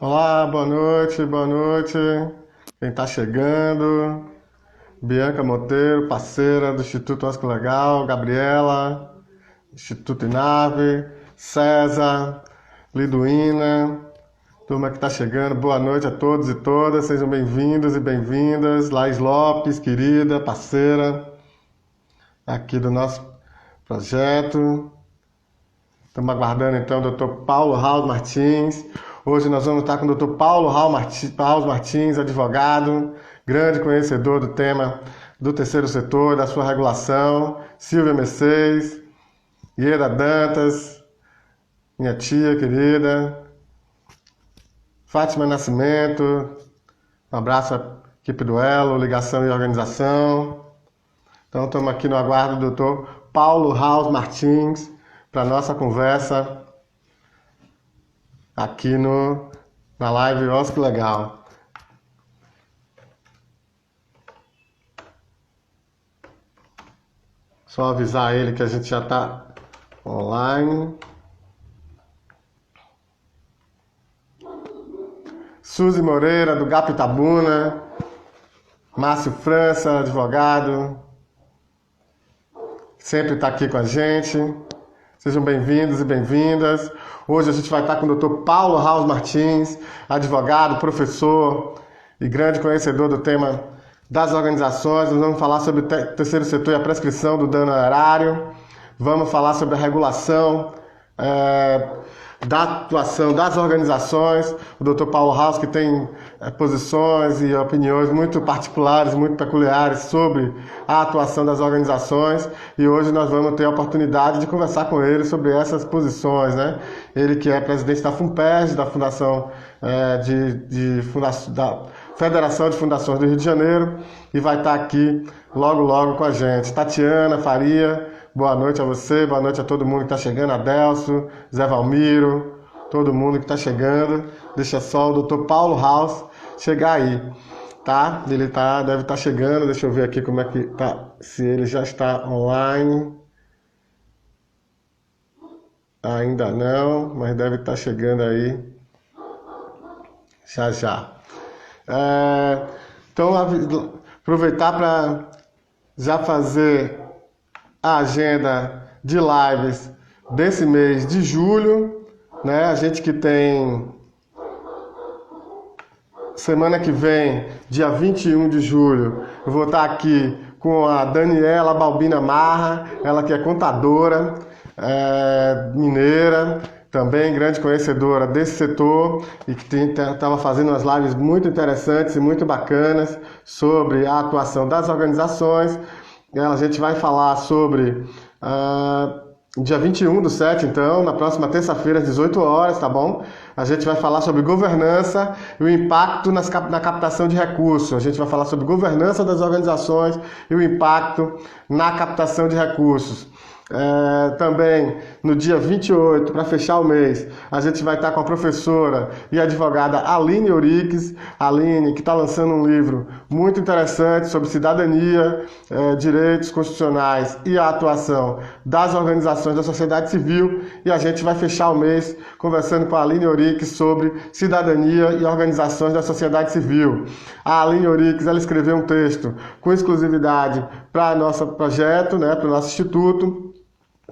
Olá, boa noite, boa noite. Quem tá chegando? Bianca Monteiro, parceira do Instituto Osco Legal, Gabriela, Instituto Inave, César, Liduína, turma que tá chegando. Boa noite a todos e todas, sejam bem-vindos e bem-vindas. Laís Lopes, querida, parceira aqui do nosso projeto. Estamos aguardando então o Dr. Paulo Raul Martins. Hoje nós vamos estar com o Dr. Paulo Raul Martins, advogado, grande conhecedor do tema do terceiro setor, da sua regulação. Silvia Mercedes, Ieda Dantas, minha tia querida. Fátima Nascimento, um abraço à equipe do Elo, Ligação e Organização. Então estamos aqui no aguardo do Dr. Paulo Raul Martins para nossa conversa aqui na live Osco Legal. Só avisar ele que a gente já está online. Suzy Moreira, do GAP Itabuna. Márcio França, advogado. Sempre está aqui com a gente. Sejam bem-vindos e bem-vindas. Hoje a gente vai estar com o Dr. Paulo Raul Martins, advogado, professor e grande conhecedor do tema das organizações. Nós vamos falar sobre o terceiro setor e a prescrição do dano erário. Vamos falar sobre a regulação da atuação das organizações. O Dr. Paulo Raul, que tem posições e opiniões muito particulares, muito peculiares sobre a atuação das organizações, e hoje nós vamos ter a oportunidade de conversar com ele sobre essas posições, né? Ele que é presidente da FUNPERJ, da Fundação da Federação de Fundações do Rio de Janeiro, e vai estar aqui logo com a gente. Tatiana Faria, boa noite a você, boa noite a todo mundo que está chegando, Adelso, Zé Valmiro, todo mundo que está chegando. Deixa só o Dr. Paulo Raul chegar aí, tá? Ele deve estar chegando, deixa eu ver aqui como é que tá, se ele já está online. Ainda não, mas deve estar chegando aí já. Então, aproveitar para já fazer a agenda de lives desse mês de julho, né? A gente que tem semana que vem, dia 21 de julho, eu vou estar aqui com a Daniela Balbina Marra, ela que é contadora, mineira, também grande conhecedora desse setor e que estava fazendo umas lives muito interessantes e muito bacanas sobre a atuação das organizações. A gente vai falar sobre dia 21/7, então, na próxima terça-feira, às 18 horas, tá bom? A gente vai falar sobre governança e o impacto na captação de recursos. A gente vai falar sobre governança das organizações e o impacto na captação de recursos. Também no dia 28, para fechar o mês, a gente vai estar com a professora e advogada Aline Euriques. Aline, que está lançando um livro muito interessante sobre cidadania, direitos constitucionais e a atuação das organizações da sociedade civil. E a gente vai fechar o mês conversando com a Aline Euriques sobre cidadania e organizações da sociedade civil. A Aline Euriques, ela escreveu um texto com exclusividade para nosso projeto, né, para o nosso instituto.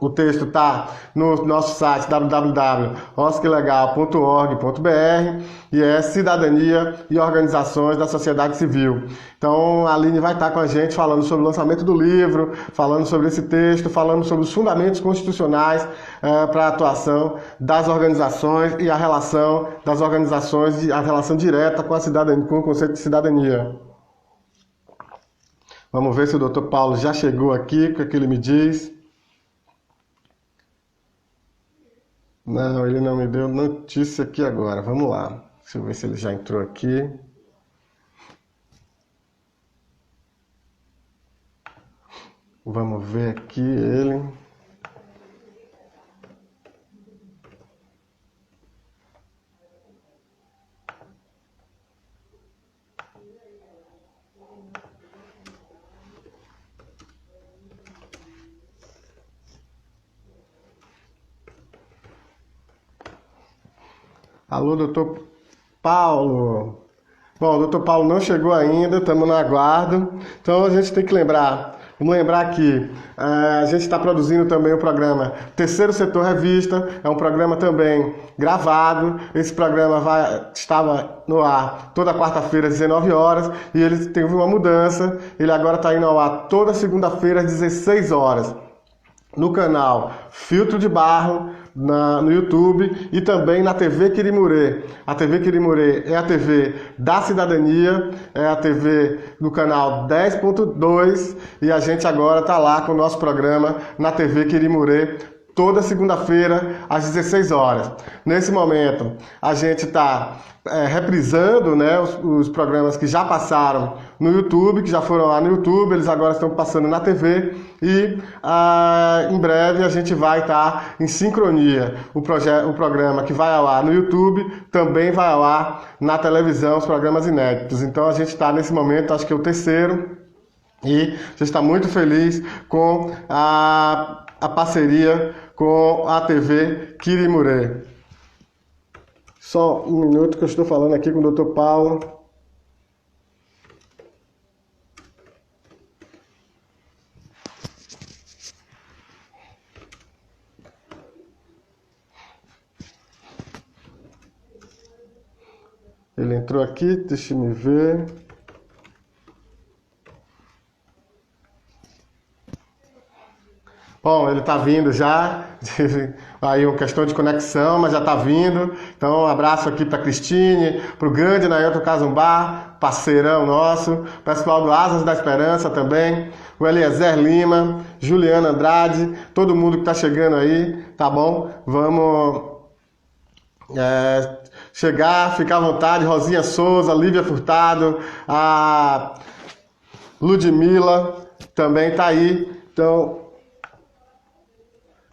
O texto está no nosso site www.osclegal.org.br e é Cidadania e Organizações da Sociedade Civil. Então a Aline vai estar com a gente falando sobre o lançamento do livro, falando sobre esse texto, falando sobre os fundamentos constitucionais para a atuação das organizações e a relação das organizações, a relação direta com a cidadania, com o conceito de cidadania. Vamos ver se o Dr. Paulo já chegou aqui, o que ele me diz. Não, ele não me deu notícia aqui agora. Vamos lá. Deixa eu ver se ele já entrou aqui. Vamos ver aqui ele. Alô, doutor Paulo. Bom, o doutor Paulo não chegou ainda, estamos no aguardo. Então a gente tem que vamos lembrar que a gente está produzindo também o programa Terceiro Setor Revista, é um programa também gravado. Esse programa estava no ar toda quarta-feira às 19 horas e ele teve uma mudança, ele agora está indo ao ar toda segunda-feira às 16 horas. No canal Filtro de Barro, no YouTube e também na TV Quirimurê. A TV Quirimurê é a TV da cidadania, é a TV do canal 10.2 e a gente agora está lá com o nosso programa na TV Quirimurê toda segunda-feira às 16 horas. Nesse momento, a gente está reprisando, né, os programas que já passaram no YouTube, que já foram lá no YouTube, eles agora estão passando na TV e em breve a gente vai estar em sincronia. O programa que vai ao ar no YouTube também vai ao ar na televisão, os programas inéditos. Então a gente está nesse momento, acho que é o terceiro, e a gente está muito feliz com a parceria com a TV Quirimurê. Só um minuto que eu estou falando aqui com o Dr. Paulo. Ele entrou aqui, deixa eu me ver. Bom, ele está vindo já, aí uma questão de conexão, mas já está vindo. Então, um abraço aqui para a Cristine, para o grande Nailton Cazumbá, parceirão nosso, pessoal do Asas da Esperança também, o Eliezer Lima, Juliana Andrade, todo mundo que está chegando aí, tá bom? Vamos chegar, ficar à vontade. Rosinha Souza, Lívia Furtado, a Ludmila também está aí. Então,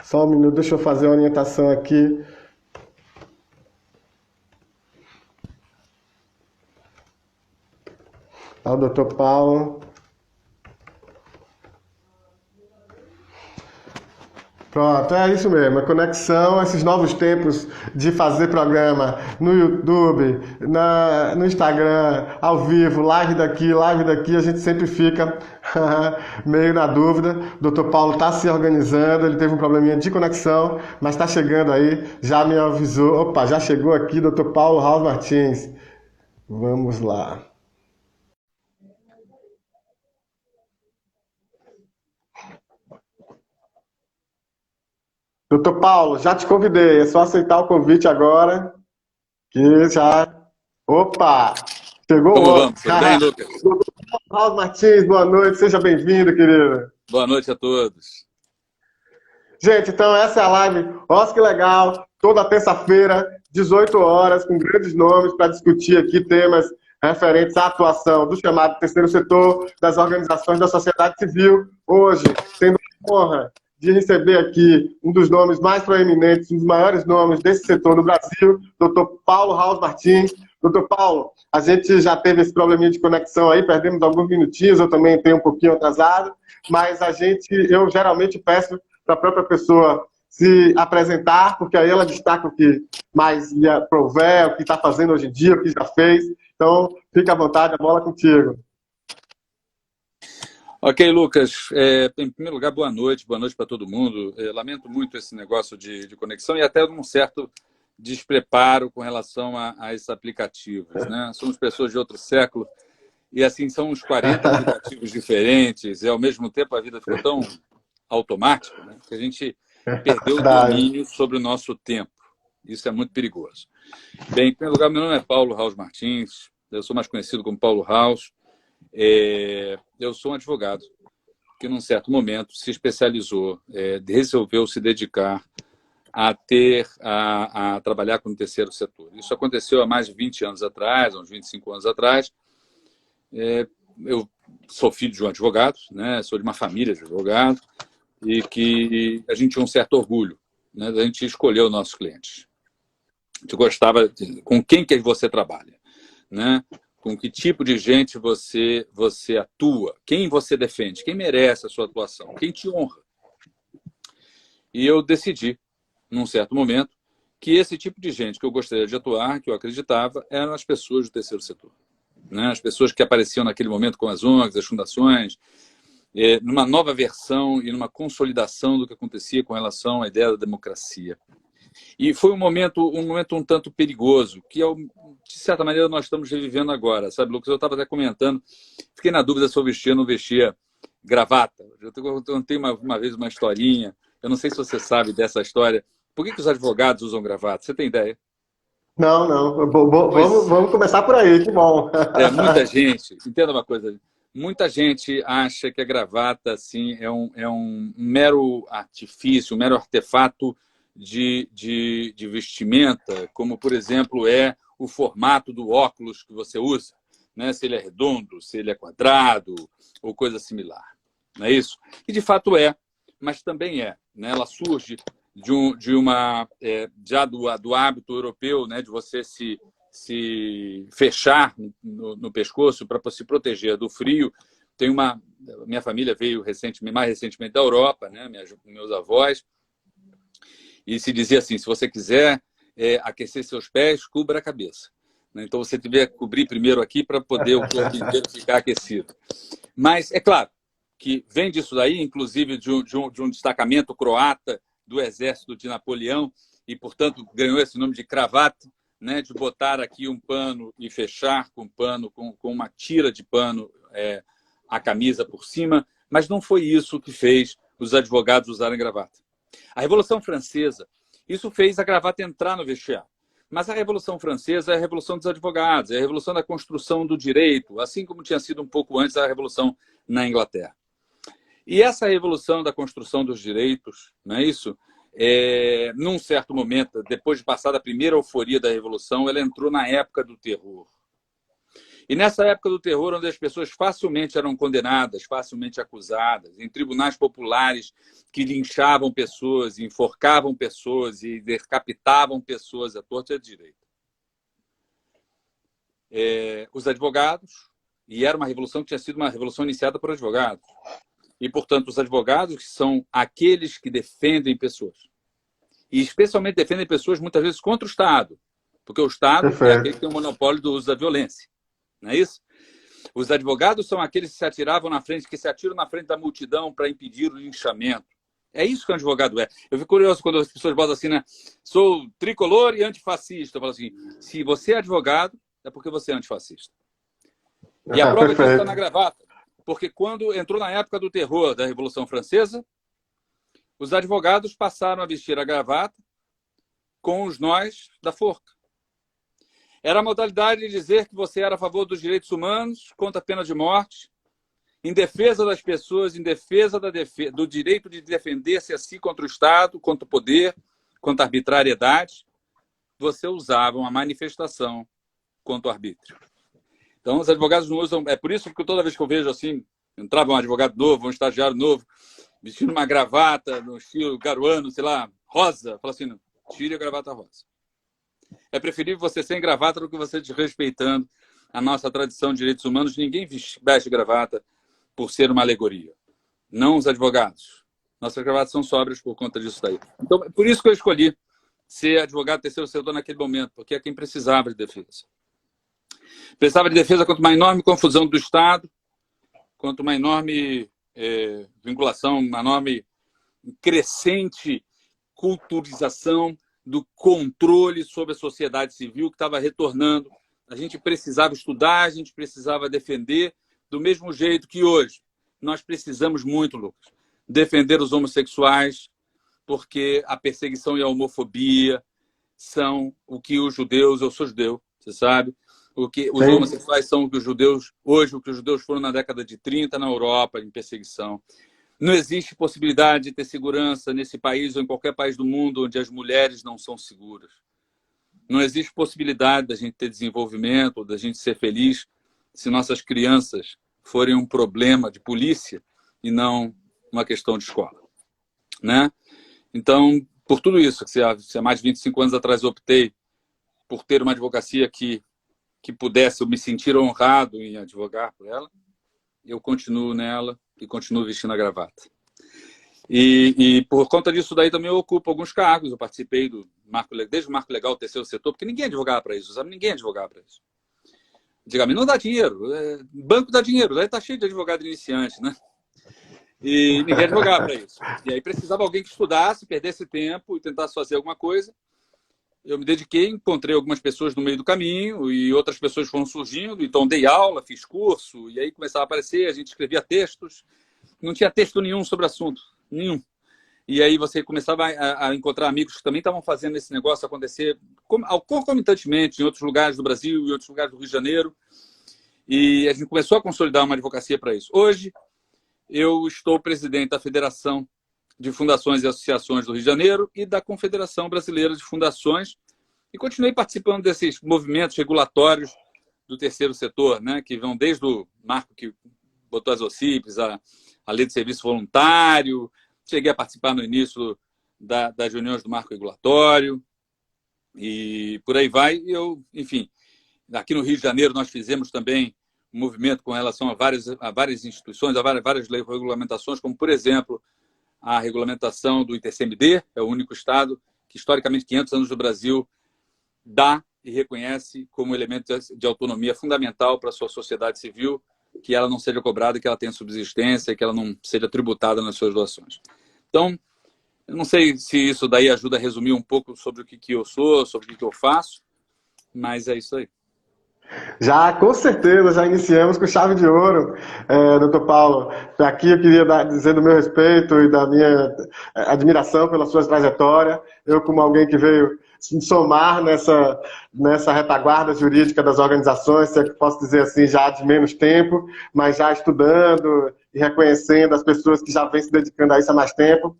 só um minuto, deixa eu fazer uma orientação aqui. Ao Dr. Paulo. Pronto, é isso mesmo, a conexão, esses novos tempos de fazer programa no YouTube, no Instagram, ao vivo, live daqui, a gente sempre fica meio na dúvida. O Dr. Paulo está se organizando, ele teve um probleminha de conexão, mas está chegando aí, já me avisou. Opa, já chegou aqui, Dr. Paulo Raul Martins. Vamos lá. Doutor Paulo, já te convidei, é só aceitar o convite agora, que já... Opa! Chegou o Como outro. vamos? Tudo bem, Lucas? Doutor Paulo Martins, boa noite, seja bem-vindo, querido. Boa noite a todos. Gente, então essa é a live Ó, que legal, toda terça-feira, 18 horas, com grandes nomes para discutir aqui temas referentes à atuação do chamado terceiro setor, das organizações da sociedade civil. Hoje, tendo a honra de receber aqui um dos nomes mais proeminentes, um dos maiores nomes desse setor no Brasil, Dr. Paulo Raul Martins. Doutor Paulo, a gente já teve esse probleminha de conexão aí, perdemos alguns minutinhos, eu também tenho um pouquinho atrasado, mas eu geralmente peço para a própria pessoa se apresentar, porque aí ela destaca o que mais lhe aprouver, o que está fazendo hoje em dia, o que já fez. Então, fica à vontade, a bola é contigo. Ok, Lucas. Em primeiro lugar, boa noite para todo mundo. Lamento muito esse negócio de conexão e até um certo despreparo com relação a esses aplicativos, né? Somos pessoas de outro século e assim são uns 40 aplicativos diferentes e ao mesmo tempo a vida ficou tão automática, né, que a gente perdeu o domínio sobre o nosso tempo. Isso é muito perigoso. Bem, em primeiro lugar, meu nome é Paulo Raul Martins, eu sou mais conhecido como Paulo Raul. Eu sou um advogado que, num certo momento, se especializou, resolveu se dedicar a trabalhar com o terceiro setor. Isso aconteceu há mais de 20 anos atrás, uns 25 anos atrás. Eu sou filho de um advogado, né? Sou de uma família de advogados, e que a gente tinha um certo orgulho, né, da gente escolher os nossos clientes. A gente gostava com quem que você trabalha, né? Com que tipo de gente você atua, quem você defende, quem merece a sua atuação, quem te honra. E eu decidi, num certo momento, que esse tipo de gente que eu gostaria de atuar, que eu acreditava, eram as pessoas do terceiro setor, né? As pessoas que apareciam naquele momento com as ONGs, as fundações, numa nova versão e numa consolidação do que acontecia com relação à ideia da democracia. E foi um momento um tanto perigoso, que, de certa maneira, nós estamos revivendo agora. Sabe, Lucas, eu estava até comentando, fiquei na dúvida se eu vestia ou não vestia gravata. Eu contei uma vez uma historinha, eu não sei se você sabe dessa história. Por que os advogados usam gravata? Você tem ideia? Não, não. Pois Vamos começar por aí, que bom. muita gente, entenda uma coisa, muita gente acha que a gravata assim, é um mero artifício, um mero artefato de vestimenta, como, por exemplo, é o formato do óculos que você usa, né? Se ele é redondo, se ele é quadrado, ou coisa similar. Não é isso? E, de fato, é, mas também é. Né? Ela surge já do hábito europeu, né? De você se fechar no pescoço para se proteger do frio. Minha família veio mais recentemente da Europa, né? Meus avós, e se dizia assim: se você quiser aquecer seus pés, cubra a cabeça. Então você tiver que cobrir primeiro aqui para poder o corpo inteiro ficar aquecido. Mas é claro que vem disso daí, inclusive de um destacamento croata do exército de Napoleão, e, portanto, ganhou esse nome de cravata, né? De botar aqui um pano e fechar com pano, com uma tira de pano, a camisa por cima. Mas não foi isso que fez os advogados usarem gravata. A Revolução Francesa, isso fez a gravata entrar no vestiário. Mas a Revolução Francesa é a Revolução dos Advogados, é a Revolução da construção do direito, assim como tinha sido um pouco antes a Revolução na Inglaterra. E essa Revolução da construção dos direitos, não é isso? Num certo momento, depois de passar da primeira euforia da Revolução, ela entrou na época do terror. E nessa época do terror, onde as pessoas facilmente eram condenadas, facilmente acusadas, em tribunais populares que linchavam pessoas, enforcavam pessoas e decapitavam pessoas à torta e à direita. Os advogados, e era uma revolução que tinha sido uma revolução iniciada por advogados, e, portanto, os advogados, que são aqueles que defendem pessoas, e especialmente defendem pessoas muitas vezes contra o Estado, porque o Estado é aquele que tem o monopólio do uso da violência. Não é isso? Os advogados são aqueles que se atiram na frente da multidão para impedir o linchamento. É isso que um advogado é. Eu fico curioso quando as pessoas botam assim, né? Sou tricolor e antifascista. Eu falo assim, se você é advogado, é porque você é antifascista. E a prova disso está na gravata. Porque quando entrou na época do terror da Revolução Francesa, os advogados passaram a vestir a gravata com os nós da forca. Era a modalidade de dizer que você era a favor dos direitos humanos, contra a pena de morte, em defesa das pessoas, em defesa do direito de defender-se a si contra o Estado, contra o poder, contra a arbitrariedade. Você usava uma manifestação contra o arbítrio. Então, os advogados não usam... É por isso que toda vez que eu vejo assim, entrava um advogado novo, um estagiário novo, vestindo uma gravata, no estilo garuano, sei lá, rosa, fala assim, não, tire a gravata rosa. É preferível você sem gravata do que você desrespeitando a nossa tradição de direitos humanos. Ninguém veste gravata por ser uma alegoria. Não os advogados. Nossas gravatas são sóbrias por conta disso daí. Então, é por isso que eu escolhi ser advogado terceiro setor naquele momento, porque é quem precisava de defesa. Precisava de defesa contra uma enorme confusão do Estado, contra uma enorme vinculação, uma enorme crescente culturização do controle sobre a sociedade civil que estava retornando. A gente precisava estudar, a gente precisava defender, do mesmo jeito que hoje. Nós precisamos muito, Lucas, defender os homossexuais, porque a perseguição e a homofobia são o que os judeus... Eu sou judeu, você sabe. O que os homossexuais são o que os judeus... Hoje, o que os judeus foram na década de 30 na Europa, em perseguição. Não existe possibilidade de ter segurança nesse país ou em qualquer país do mundo onde as mulheres não são seguras. Não existe possibilidade da gente ter desenvolvimento, da gente ser feliz, se nossas crianças forem um problema de polícia e não uma questão de escola. Né? Então, por tudo isso, se há mais de 25 anos atrás eu optei por ter uma advocacia que pudesse eu me sentir honrado em advogar por ela, eu continuo nela e continuo vestindo a gravata. E por conta disso daí também eu ocupo alguns cargos. Eu participei desde o Marco Legal do Terceiro Setor, porque ninguém advogava para isso, sabe? Ninguém advogava para isso. Antigamente não dá dinheiro. Banco dá dinheiro, daí tá cheio de advogado iniciante, né? E ninguém advogava para isso. E aí precisava alguém que estudasse, perdesse tempo e tentasse fazer alguma coisa. Eu me dediquei, encontrei algumas pessoas no meio do caminho e outras pessoas foram surgindo. Então dei aula, fiz curso, e aí começava a aparecer, a gente escrevia textos. Não tinha texto nenhum sobre o assunto, nenhum. E aí você começava a encontrar amigos que também estavam fazendo esse negócio acontecer concomitantemente em outros lugares do Brasil e outros lugares do Rio de Janeiro. E a gente começou a consolidar uma advocacia para isso. Hoje, eu estou presidente da Federação de Fundações e Associações do Rio de Janeiro e da Confederação Brasileira de Fundações e continuei participando desses movimentos regulatórios do terceiro setor, né, que vão desde o marco que botou as OCIPs, a Lei de Serviço Voluntário. Cheguei a participar no início das reuniões do marco regulatório e por aí vai. Enfim, aqui no Rio de Janeiro nós fizemos também um movimento com relação a várias instituições, a várias leis, regulamentações, como, por exemplo, a regulamentação do ITCMD, é o único estado que, historicamente, 500 anos do Brasil, dá e reconhece como elemento de autonomia fundamental para a sua sociedade civil, que ela não seja cobrada, que ela tenha subsistência, que ela não seja tributada nas suas doações. Então, eu não sei se isso daí ajuda a resumir um pouco sobre o que eu sou, sobre o que eu faço, mas é isso aí. Já, com certeza, já iniciamos com chave de ouro, doutor Paulo. Aqui eu queria dizer do meu respeito e da minha admiração pela sua trajetória. Eu, como alguém que veio se somar nessa retaguarda jurídica das organizações, se é que posso dizer assim, já de menos tempo, mas já estudando e reconhecendo as pessoas que já vêm se dedicando a isso há mais tempo.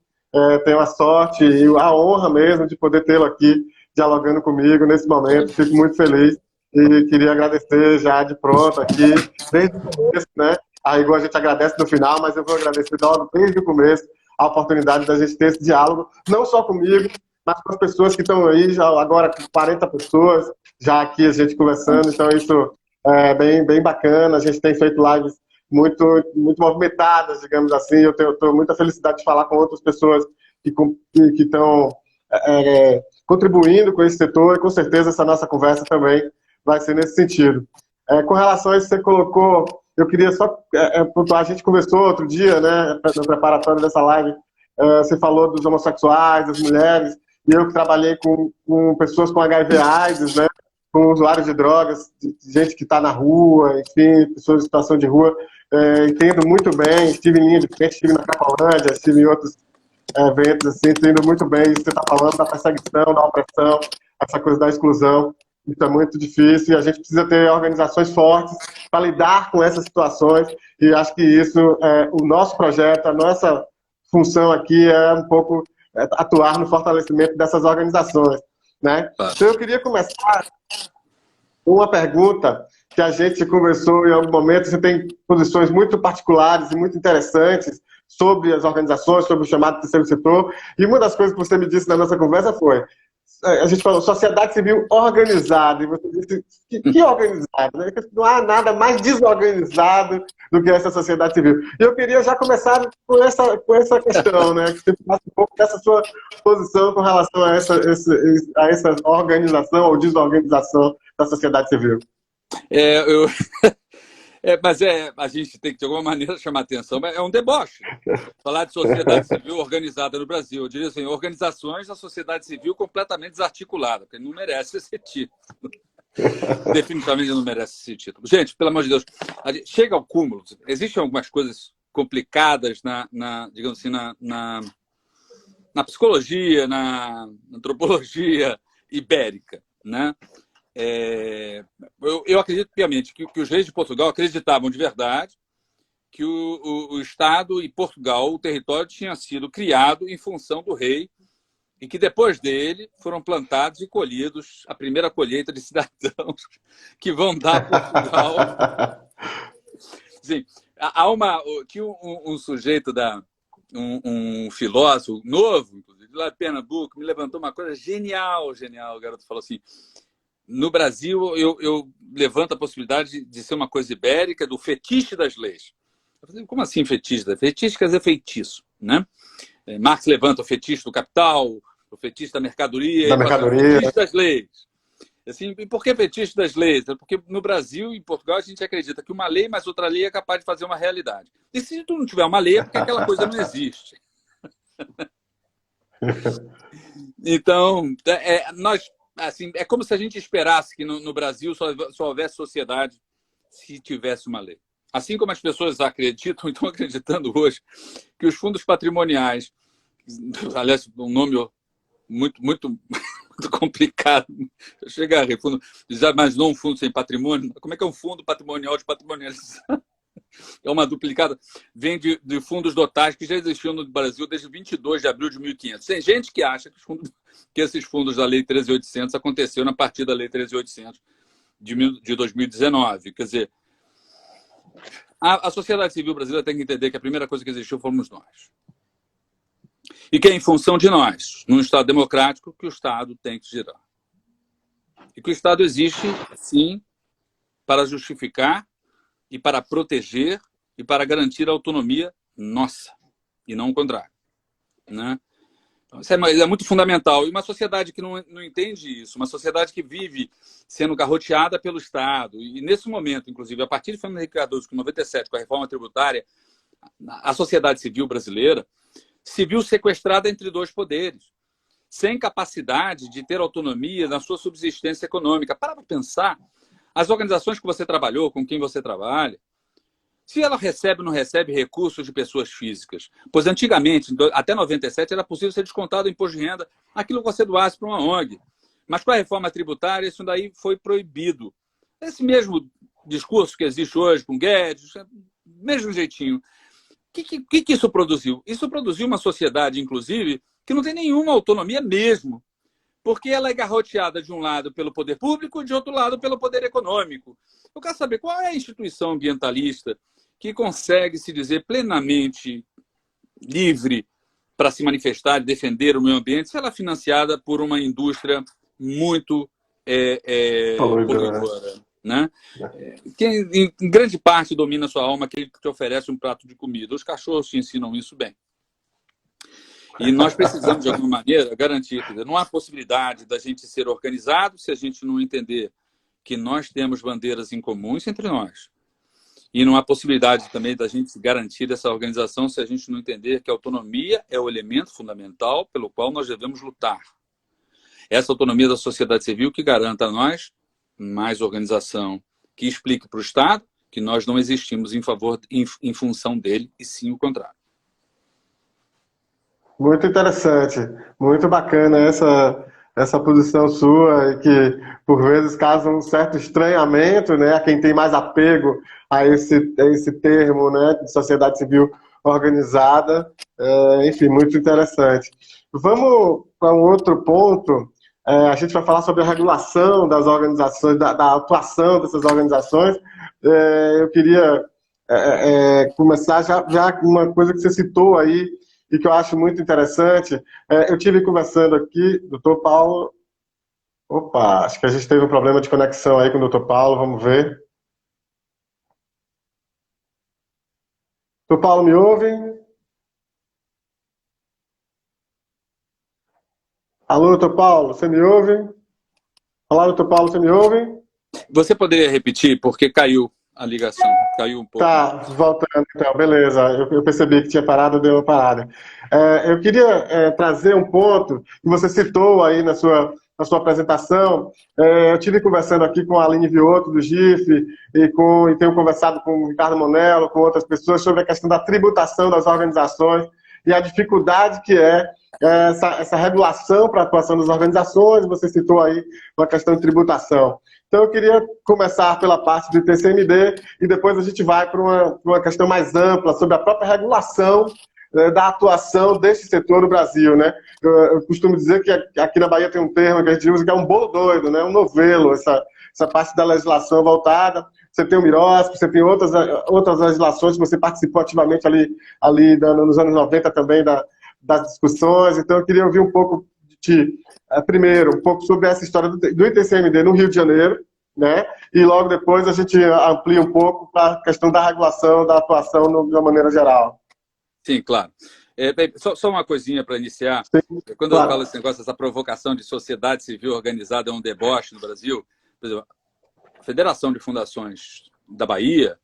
Tenho a sorte e a honra mesmo de poder tê-lo aqui dialogando comigo nesse momento. Fico muito feliz. E queria agradecer já de pronto aqui, desde o começo, né? A rigor a gente agradece no final, mas eu vou agradecer logo desde o começo a oportunidade da gente ter esse diálogo, não só comigo, mas com as pessoas que estão aí, já agora 40 pessoas, já aqui a gente conversando, então isso é bem bacana. A gente tem feito lives muito movimentadas, digamos assim. Eu tenho muita felicidade de falar com outras pessoas que estão contribuindo com esse setor, e com certeza essa nossa conversa também vai ser nesse sentido. Com relação a isso que você colocou, eu queria só pontuar, a gente conversou outro dia, né, no preparatório dessa live, você falou dos homossexuais, das mulheres, e eu que trabalhei com pessoas com HIV/AIDS, né, com usuários de drogas, gente que está na rua, enfim, pessoas em situação de rua, entendo muito bem, estive em linha de frente, estive na Cracolândia, estive em outros eventos, assim, entendo muito bem isso que você está falando, da perseguição, da opressão, essa coisa da exclusão. Isso é muito difícil e a gente precisa ter organizações fortes para lidar com essas situações, e acho que isso, o nosso projeto, a nossa função aqui é um pouco atuar no fortalecimento dessas organizações, né? Então eu queria começar com uma pergunta que a gente conversou em algum momento. Você tem posições muito particulares e muito interessantes sobre as organizações, sobre o chamado terceiro setor, e uma das coisas que você me disse na nossa conversa foi: a gente falou sociedade civil organizada, e você disse que organizada, né? Não há nada mais desorganizado do que essa sociedade civil. E eu queria já começar com essa questão, né? Que você falasse um pouco dessa sua posição com relação a essa organização ou desorganização da sociedade civil. Mas a gente tem que, de alguma maneira, chamar atenção. É um deboche falar de sociedade civil organizada no Brasil. Eu diria assim, organizações da sociedade civil completamente desarticulada, porque não merece esse título. Definitivamente não merece esse título. Gente, pelo amor de Deus, chega ao cúmulo. Existem algumas coisas complicadas digamos assim, na psicologia, na antropologia ibérica, né? Eu acredito piamente que os reis de Portugal acreditavam de verdade que o Estado e Portugal, o território, tinha sido criado em função do rei e que depois dele foram plantados e colhidos a primeira colheita de cidadãos que vão dar a Portugal. Sim, tinha um sujeito, um filósofo novo, inclusive, lá de Pernambuco, me levantou uma coisa genial. O garoto falou assim: no Brasil, eu levanto a possibilidade de ser uma coisa ibérica, do fetiche das leis. Eu falei: como assim fetiche? Fetiche quer dizer feitiço, né? Marx levanta o fetiche do capital, o fetiche da mercadoria, Da e passa o mercadoria. fetiche das leis. Assim, e por que fetiche das leis? Porque no Brasil e em Portugal a gente acredita que uma lei mais outra lei é capaz de fazer uma realidade. E se tu não tiver uma lei é porque aquela coisa não existe. Então, assim, é como se a gente esperasse que no Brasil só houvesse sociedade se tivesse uma lei. Assim como as pessoas acreditam, estão acreditando hoje, que os fundos patrimoniais, aliás, um nome muito, muito, muito complicado, chega a rir, já imaginou um fundo sem patrimônio? Como é que é um fundo patrimonial de patrimonialização? É uma duplicada, vem de fundos dotados que já existiam no Brasil desde 22 de abril de 1500. Tem gente que acha que esses fundos da Lei 13.800 aconteceram a partir da Lei 13.800 de 2019. Quer dizer, a sociedade civil brasileira tem que entender que a primeira coisa que existiu fomos nós. E que é em função de nós, num Estado democrático, que o Estado tem que girar. E que o Estado existe, sim, para justificar e para proteger e para garantir a autonomia nossa, e não o contrário. Né? Então, isso é muito fundamental. E uma sociedade que não entende isso, uma sociedade que vive sendo garroteada pelo Estado, e nesse momento, inclusive, a partir de Fernando Henrique Cardoso, em 97, com a reforma tributária, a sociedade civil brasileira se viu sequestrada entre dois poderes, sem capacidade de ter autonomia na sua subsistência econômica. Para pensar, as organizações que você trabalhou, com quem você trabalha, se ela recebe ou não recebe recursos de pessoas físicas. Pois antigamente, até 97, era possível ser descontado o imposto de renda aquilo que você doasse para uma ONG. Mas com a reforma tributária, isso daí foi proibido. Esse mesmo discurso que existe hoje com Guedes, mesmo jeitinho. O que isso produziu? Isso produziu uma sociedade, inclusive, que não tem nenhuma autonomia mesmo, porque ela é garroteada de um lado pelo poder público e de outro lado pelo poder econômico. Eu quero saber qual é a instituição ambientalista que consegue se dizer plenamente livre para se manifestar e defender o meio ambiente se ela é financiada por uma indústria muito poluidora. Né? Que em grande parte domina a sua alma aquele que te oferece um prato de comida. Os cachorros te ensinam isso bem. E nós precisamos, de alguma maneira, garantir. Quer dizer, não há possibilidade da gente ser organizado se a gente não entender que nós temos bandeiras em comuns entre nós. E não há possibilidade também da gente garantir essa organização se a gente não entender que a autonomia é o elemento fundamental pelo qual nós devemos lutar. Essa autonomia da sociedade civil que garanta a nós mais organização, que explique para o Estado que nós não existimos em função dele, e sim o contrário. Muito interessante, muito bacana essa posição sua, e que por vezes causa um certo estranhamento, né, a quem tem mais apego a esse termo, né, de sociedade civil organizada. Enfim, muito interessante. Vamos para um outro ponto. A gente vai falar sobre a regulação das organizações, da atuação dessas organizações. Eu queria começar já com uma coisa que você citou aí e que eu acho muito interessante. Eu tive conversando aqui, doutor Paulo. Opa, acho que a gente teve um problema de conexão aí com o doutor Paulo, vamos ver. Doutor Paulo, me ouve? Alô, doutor Paulo, você me ouve? Olá, doutor Paulo, você me ouve? Você poderia repetir, porque caiu a ligação, caiu um pouco. Tá, voltando então, beleza. Eu percebi que tinha parado, deu uma parada. Eu queria trazer um ponto que você citou aí na sua apresentação. Eu tive conversando aqui com a Aline Viotto, do GIF, e tenho conversado com o Ricardo Monello, com outras pessoas, sobre a questão da tributação das organizações e a dificuldade que é essa regulação para a atuação das organizações. Você citou aí uma questão de tributação. Então, eu queria começar pela parte do ITCMD e depois a gente vai para uma questão mais ampla sobre a própria regulação da atuação deste setor no Brasil, né? Eu costumo dizer que aqui na Bahia tem um termo que a gente usa que é um bolo doido, né? Um novelo, essa parte da legislação voltada. Você tem o MIROSP, você tem outras legislações que você participou ativamente ali nos anos 90 também das discussões. Então, eu queria ouvir um pouco de ti. Primeiro, um pouco sobre essa história do ITCMD no Rio de Janeiro, né? E logo depois a gente amplia um pouco para a questão da regulação, da atuação de uma maneira geral. Sim, claro. Só uma coisinha para iniciar. Sim, Quando eu falo claro. esse negócio, essa provocação de sociedade civil organizada é um deboche no Brasil, por exemplo, a Federação de Fundações da Bahia,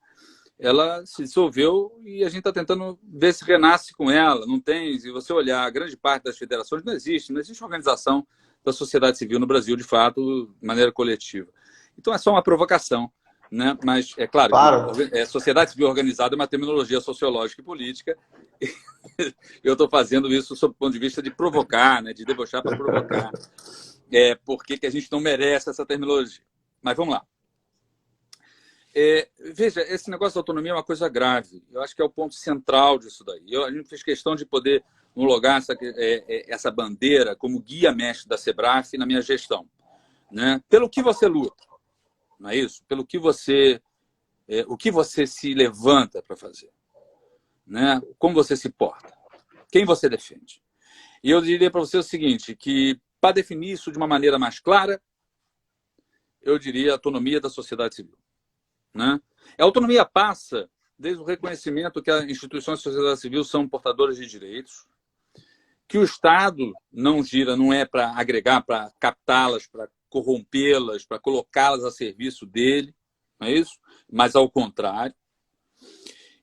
ela se dissolveu e a gente está tentando ver se renasce com ela. Não tem, se você olhar, a grande parte das federações não existe organização da sociedade civil no Brasil, de fato, de maneira coletiva. Então é só uma provocação, né? Mas é claro Claro. que sociedade civil organizada é uma terminologia sociológica e política. Eu estou fazendo isso sob o ponto de vista de provocar, né? De debochar para provocar. Porque que a gente não merece essa terminologia. Mas vamos lá. Veja, esse negócio da autonomia é uma coisa grave. Eu acho que é o ponto central disso daí. A gente fez questão de poder homologar essa bandeira como guia-mestre da SEBRAF na minha gestão, né? Pelo que você luta, não é isso? Pelo que o que você se levanta para fazer, né? Como você se porta, quem você defende. E eu diria para você o seguinte, que para definir isso de uma maneira mais clara, eu diria autonomia da sociedade civil, né? A autonomia passa desde o reconhecimento que as instituições da sociedade civil são portadoras de direitos, que o Estado não gira, não é para agregar, para captá-las, para corrompê-las, para colocá-las a serviço dele, não é isso? Mas ao contrário.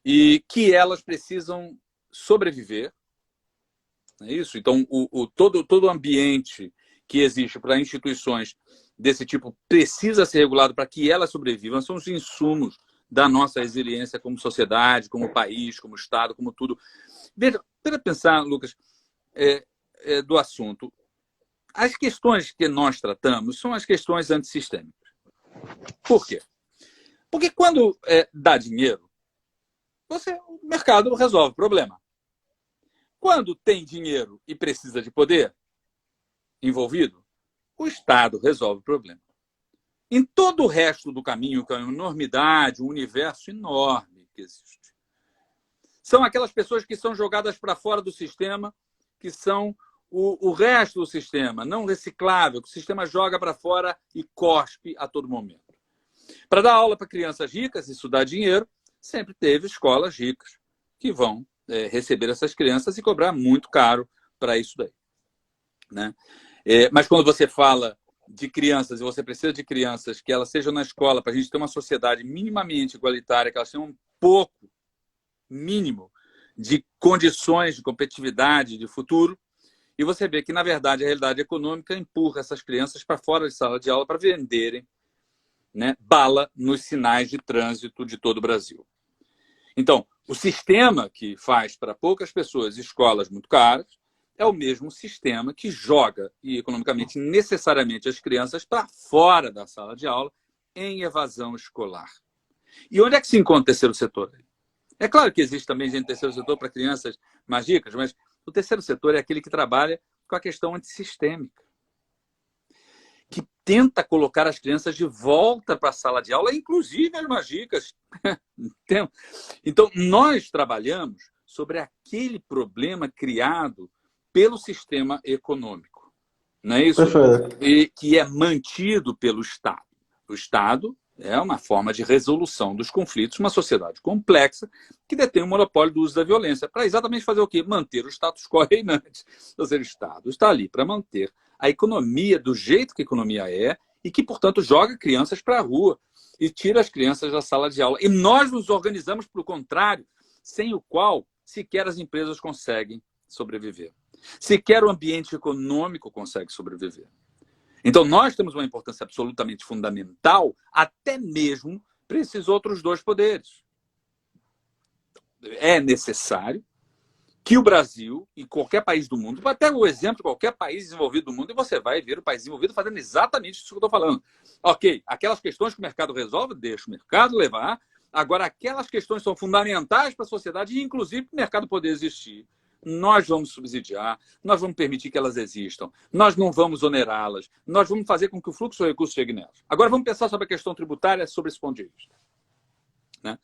E que elas precisam sobreviver, não é isso? Então, todo o ambiente que existe para instituições desse tipo precisa ser regulado para que elas sobrevivam. São os insumos da nossa resiliência como sociedade, como país, como Estado, como tudo. Veja, para pensar, Lucas, do assunto, as questões que nós tratamos são as questões antissistêmicas. Por quê? Porque quando dá dinheiro, o mercado resolve o problema. Quando tem dinheiro e precisa de poder envolvido, o Estado resolve o problema. Em todo o resto do caminho, que é uma enormidade, um universo enorme que existe, são aquelas pessoas que são jogadas para fora do sistema, que são o resto do sistema, não reciclável, que o sistema joga para fora e cospe a todo momento. Para dar aula para crianças ricas, isso dá dinheiro, sempre teve escolas ricas que vão receber essas crianças e cobrar muito caro para isso daí, né? Mas quando você fala de crianças, e você precisa de crianças que elas sejam na escola para a gente ter uma sociedade minimamente igualitária, que elas tenham um pouco mínimo de condições de competitividade, de futuro, e você vê que, na verdade, a realidade econômica empurra essas crianças para fora de sala de aula para venderem, né, bala nos sinais de trânsito de todo o Brasil. Então, o sistema que faz para poucas pessoas escolas muito caras é o mesmo sistema que joga, e economicamente, necessariamente, as crianças para fora da sala de aula em evasão escolar. E onde é que se encontra o terceiro setor? É claro que existe também gente do terceiro setor para crianças mais ricas, mas o terceiro setor é aquele que trabalha com a questão antissistêmica, que tenta colocar as crianças de volta para a sala de aula, inclusive as mais ricas. Então, nós trabalhamos sobre aquele problema criado pelo sistema econômico, não é isso? Perfeito. E que é mantido pelo Estado. O Estado é uma forma de resolução dos conflitos, uma sociedade complexa que detém o monopólio do uso da violência, para exatamente fazer o quê? Manter o status quo reinante. Ou seja, o Estado está ali para manter a economia do jeito que a economia é e que, portanto, joga crianças para a rua e tira as crianças da sala de aula. E nós nos organizamos para o contrário, sem o qual sequer as empresas conseguem sobreviver. Sequer o ambiente econômico consegue sobreviver. Então, nós temos uma importância absolutamente fundamental, até mesmo para esses outros dois poderes. É necessário que o Brasil e qualquer país do mundo, até o exemplo de qualquer país desenvolvido do mundo, e você vai ver o país desenvolvido fazendo exatamente isso que eu estou falando. Ok, aquelas questões que o mercado resolve, deixa o mercado levar. Agora, aquelas questões são fundamentais para a sociedade e, inclusive, para o mercado poder existir. Nós vamos subsidiar, nós vamos permitir que elas existam, nós não vamos onerá-las, nós vamos fazer com que o fluxo de recursos chegue nelas. Agora vamos pensar sobre a questão tributária, sobre esse ponto de vista, né?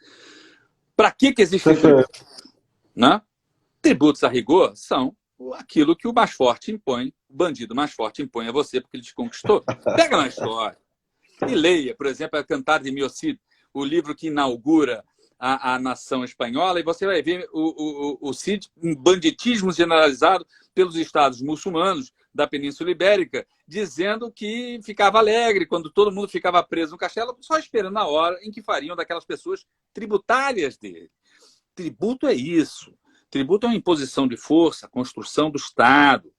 Para que existe tributo? Né? Tributos a rigor são aquilo que o mais forte impõe, o bandido mais forte impõe a você porque ele te conquistou. Pega na história e leia, por exemplo, a Cantar de Mio Cid, o livro que inaugura a nação espanhola, e você vai ver o Cid, um banditismo generalizado pelos estados muçulmanos da Península Ibérica, dizendo que ficava alegre quando todo mundo ficava preso no castelo, só esperando a hora em que fariam daquelas pessoas tributárias dele. Tributo é isso. Tributo é uma imposição de força, a construção do Estado.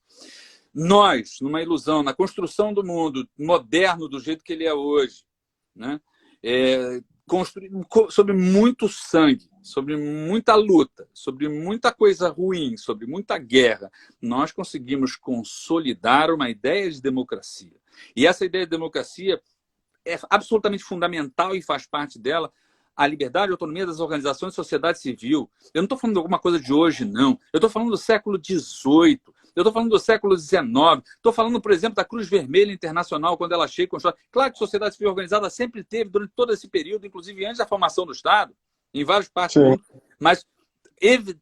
Nós, numa ilusão, na construção do mundo moderno do jeito que ele é hoje, né? Sobre muito sangue, sobre muita luta, sobre muita coisa ruim, sobre muita guerra, nós conseguimos consolidar uma ideia de democracia. E essa ideia de democracia é absolutamente fundamental e faz parte dela a liberdade e autonomia das organizações de sociedade civil. Eu não estou falando de alguma coisa de hoje, não. Eu estou falando do século XVIII. Eu estou falando do século XIX. Estou falando, por exemplo, da Cruz Vermelha Internacional, quando ela chega com... Claro que a sociedade civil organizada sempre teve, durante todo esse período, inclusive antes da formação do Estado, em várias partes do mundo. Mas,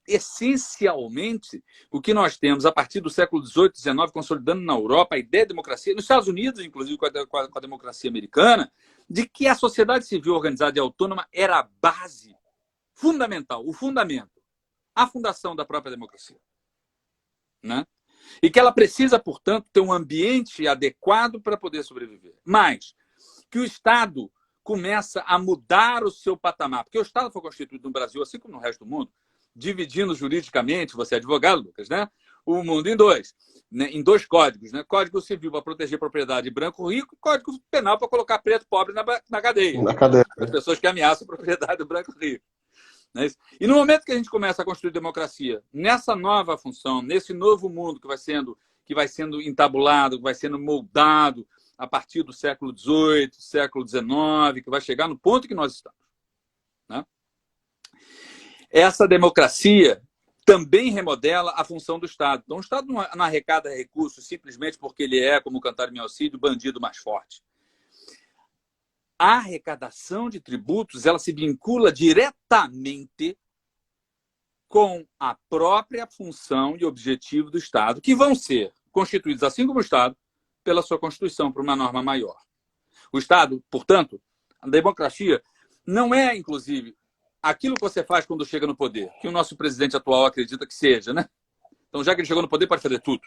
essencialmente, o que nós temos a partir do século XVIII, XIX, consolidando na Europa a ideia de democracia, nos Estados Unidos, inclusive com a democracia americana, de que a sociedade civil organizada e autônoma era a base fundamental, o fundamento, a fundação da própria democracia, né? E que ela precisa, portanto, ter um ambiente adequado para poder sobreviver. Mas que o Estado começa a mudar o seu patamar, porque o Estado foi constituído no Brasil, assim como no resto do mundo, dividindo juridicamente, você é advogado, Lucas, né? O mundo em dois, né? Em dois códigos, né? Código civil para proteger a propriedade branco-rico e código penal para colocar preto-pobre na cadeia. Na cadeia. As pessoas que ameaçam a propriedade do branco-rico. Né? E no momento que a gente começa a construir democracia, nessa nova função, nesse novo mundo que vai sendo entabulado, que vai sendo moldado a partir do século XVIII, século XIX, que vai chegar no ponto que nós estamos, né? Essa democracia também remodela a função do Estado. Então, o Estado não arrecada recursos simplesmente porque ele é, como cantar em Alcide, o bandido mais forte. A arrecadação de tributos ela se vincula diretamente com a própria função e objetivo do Estado, que vão ser constituídos, assim como o Estado, pela sua Constituição, por uma norma maior. O Estado, portanto, a democracia não é, inclusive, aquilo que você faz quando chega no poder, que o nosso presidente atual acredita que seja, né? Então, já que ele chegou no poder, pode fazer tudo.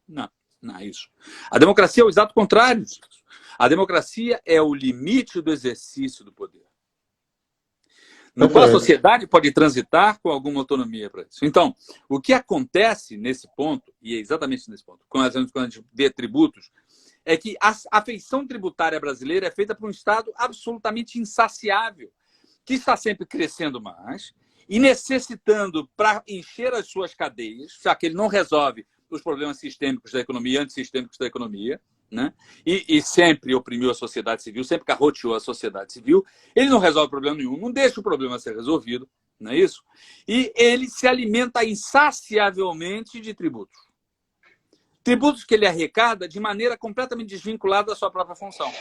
Não, não é isso. A democracia é o exato contrário disso. A democracia é o limite do exercício do poder, no qual a sociedade pode transitar com alguma autonomia para isso. Então, o que acontece nesse ponto, e é exatamente nesse ponto, quando a gente vê tributos, é que a feição tributária brasileira é feita por um Estado absolutamente insaciável, que está sempre crescendo mais e necessitando, para encher as suas cadeias, já que ele não resolve os problemas sistêmicos da economia, antissistêmicos da economia, né? E sempre oprimiu a sociedade civil, sempre carroteou a sociedade civil, ele não resolve problema nenhum, não deixa o problema ser resolvido, não é isso? E ele se alimenta insaciavelmente de tributos. Tributos que ele arrecada de maneira completamente desvinculada da sua própria função.